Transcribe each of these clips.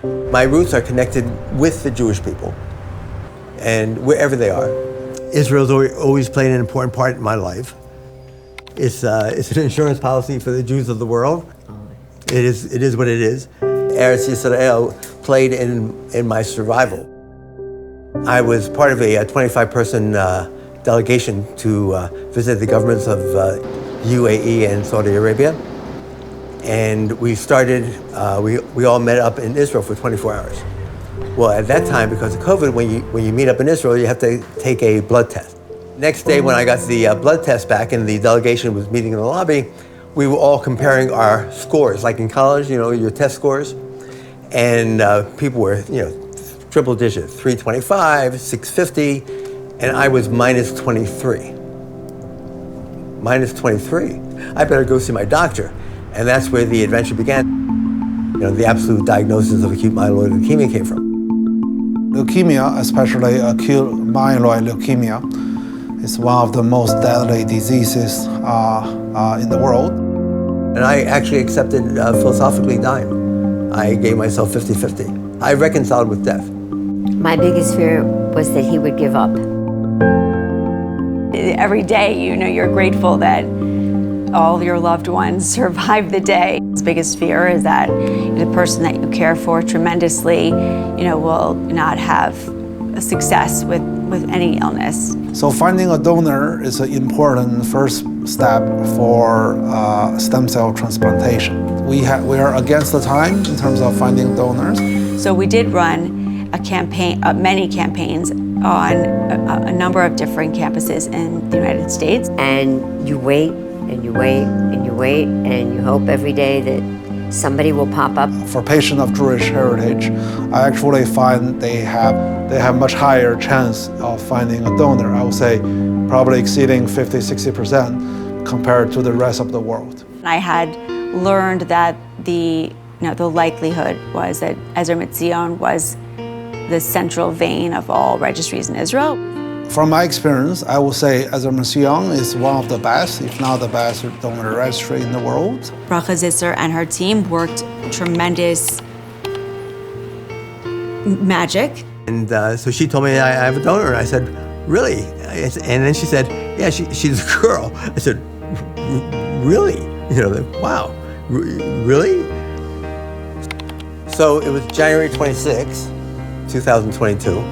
My roots are connected with the Jewish people, and wherever they are. Israel's always played an important part in my life. It's an insurance policy for the Jews of the world. It is what it is. Eretz Yisrael played in my survival. I was part of a 25-person delegation to visit the governments of UAE and Saudi Arabia. And we started, we all met up in Israel for 24 hours. Well, at that time, because of COVID, when you meet up in Israel, you have to take a blood test. Next day, when I got the blood test back and the delegation was meeting in the lobby, we were all comparing our scores, like in college, your test scores. And people were, triple digit, 325, 650, and I was minus 23. Minus 23. I better go see my doctor. And that's where the adventure began. The absolute diagnosis of acute myeloid leukemia came from. Leukemia, especially acute myeloid leukemia, is one of the most deadly diseases in the world. And I actually accepted philosophically dying. I gave myself 50-50. I reconciled with death. My biggest fear was that he would give up. Every day, you're grateful that all of your loved ones survived the day. His biggest fear is that the person that you care for tremendously, will not have a success with any illness. So finding a donor is an important first step for stem cell transplantation. We are against the time in terms of finding donors. So we did run a campaign, many campaigns on a number of different campuses in the United States. And you wait, and you wait, and you wait, and you hope every day that somebody will pop up. For patients of Jewish heritage, I actually find they have much higher chance of finding a donor. I would say probably exceeding 50-60% compared to the rest of the world. I had learned that the likelihood was that Ezer Mitzion was the central vein of all registries in Israel. From my experience, I would say Ezer Mitzion is one of the best, if not the best, donor registry in the world. Bracha Zisser and her team worked tremendous magic. And so she told me I have a donor, and I said, really? And then she said, yeah, she's a girl. I said, really? Wow, really? So it was January 26, 2022.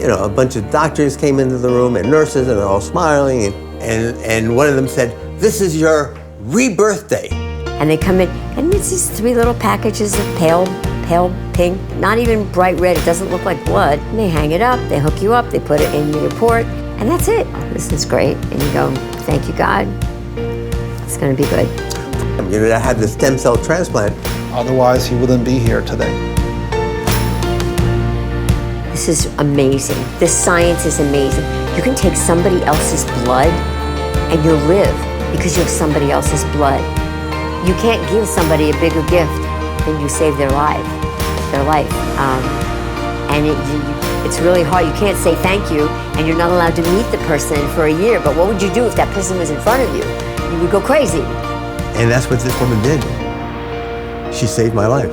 A bunch of doctors came into the room and nurses, and they're all smiling. And one of them said, this is your rebirth day. And they come in, and it's these 3 little packages of pale pink, not even bright red, it doesn't look like blood. And they hang it up, they hook you up, they put it in your report, and that's it. This is great. And you go, thank you, God. It's gonna be good. I had the stem cell transplant. Otherwise, he wouldn't be here today. This is amazing. This science is amazing. You can take somebody else's blood and you'll live because you have somebody else's blood. You can't give somebody a bigger gift than you save their life. And it's really hard. You can't say thank you, and you're not allowed to meet the person for a year. But what would you do if that person was in front of you? You would go crazy. And that's what this woman did. She saved my life.